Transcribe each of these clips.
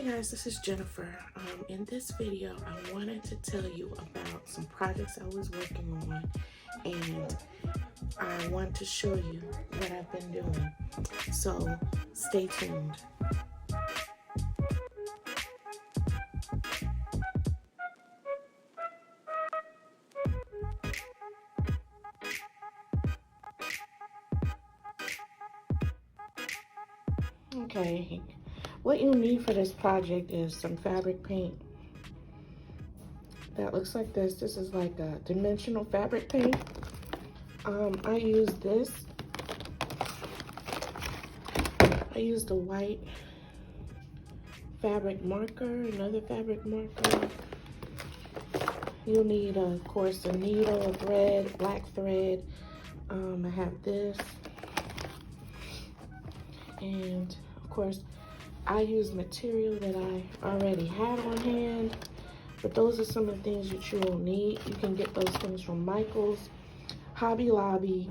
Hey guys, this is Jennifer. In this video, I wanted to tell you about some projects I was working on, and I want to show you what I've been doing. So stay tuned. Okay, what you'll need for this project is some fabric paint that looks like this. This is like a dimensional fabric paint. I use this. I used a white fabric marker, another fabric marker. You'll need, of course, a needle, a thread, black thread. I have this. And of course, I use material that I already had on hand, but those are some of the things that you will need. You can get those things from Michael's, Hobby Lobby,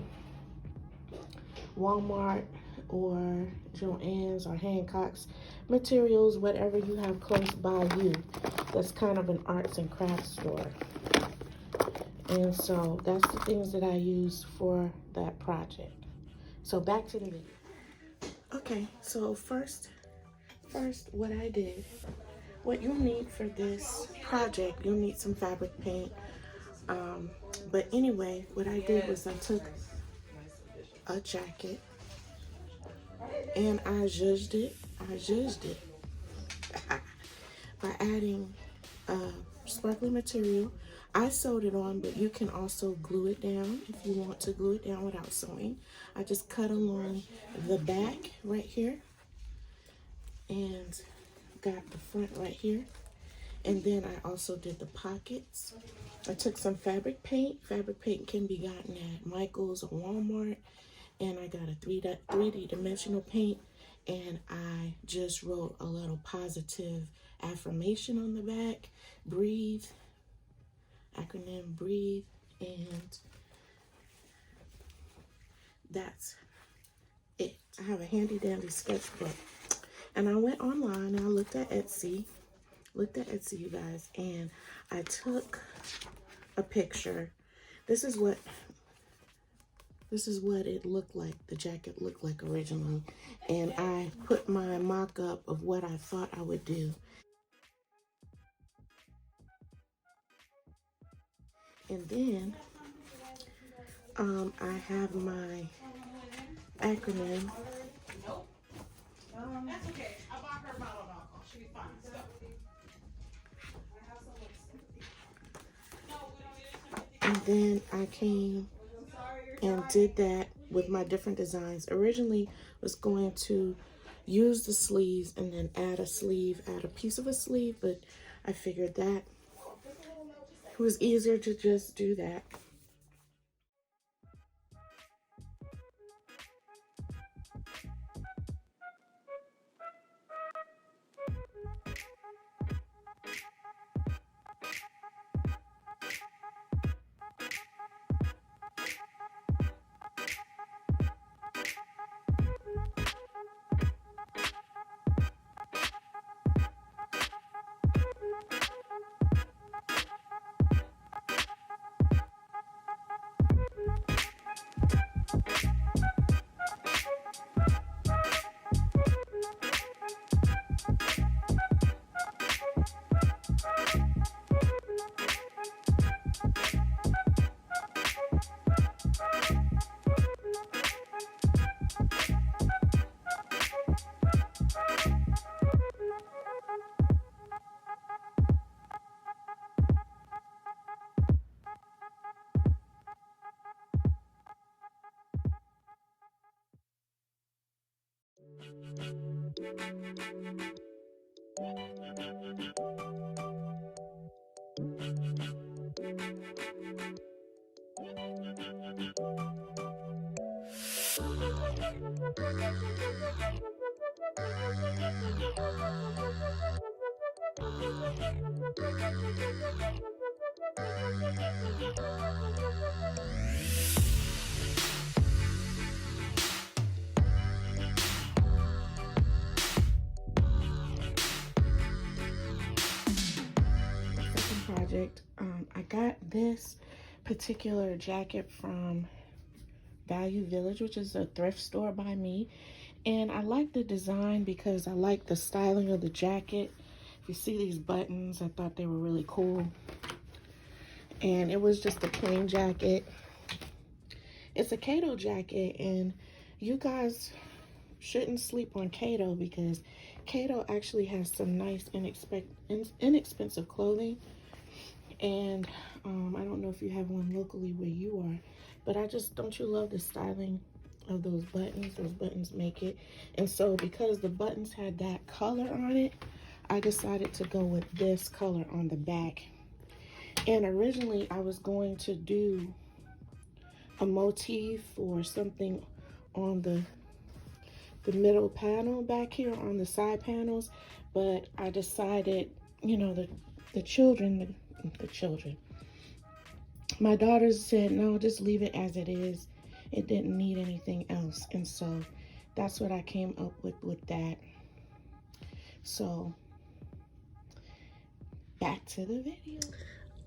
Walmart, or Joann's or Hancock's. Materials, whatever you have close by you. That's kind of an arts and crafts store. And so that's the things that I use for that project. So back to the video. Okay, so first what I did, what you'll need for this project, you'll need some fabric paint. But anyway, what I did was I took a jacket and I zhuzhed it by adding sparkly material. I sewed it on, but you can also glue it down if you want to glue it down without sewing. I just cut along the back right here and got the front right here. And then I also did the pockets. I took some fabric paint. Fabric paint can be gotten at Michael's or Walmart. And I got a 3D dimensional paint. And I just wrote a little positive affirmation on the back. Breathe. Acronym breathe. And that's it. I have a handy dandy sketchbook. And I went online and I looked at Etsy, you guys, and I took a picture. This is what it looked like, the jacket looked like originally. And I put my mock-up of what I thought I would do. And then I have my acronym. Nope. That's okay. I bought her a bottle of alcohol. She'll be fine. Let's go. And then I came and did that with my different designs. Originally was going to use the sleeves and then add a piece of a sleeve, but I figured that it was easier to just do that. project. I got this particular jacket from Value Village, which is a thrift store by me. And I like the design because I like the styling of the jacket. If you see these buttons, I thought they were really cool. And it was just a plain jacket. It's a Cato jacket, and you guys shouldn't sleep on Cato because Cato actually has some nice inexpensive clothing. And I don't know if you have one locally where you are, but don't you love the styling of those buttons? Those buttons make it. And so because the buttons had that color on it, I decided to go with this color on the back. And originally I was going to do a motif or something on the middle panel back here on the side panels, but I decided, you know, the children, my daughters said, no, just leave it as it is. It didn't need anything else. And so that's what I came up with that. So back to the video.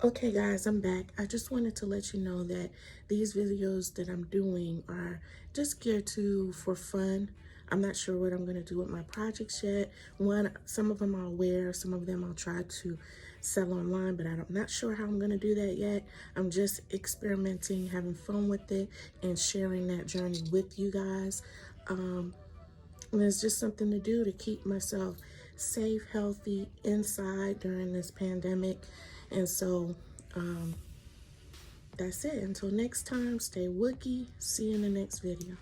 Okay guys, I'm back. I just wanted to let you know that these videos that I'm doing are just geared for fun. I'm not sure what I'm gonna do with my projects yet. Some of them I'll wear, some of them I'll try to sell online, but I'm not sure how I'm gonna do that yet. I'm just experimenting, having fun with it, and sharing that journey with you guys. And it's just something to do to keep myself safe, healthy inside during this pandemic. And so that's it. Until next time, stay Wookie. See you in the next video.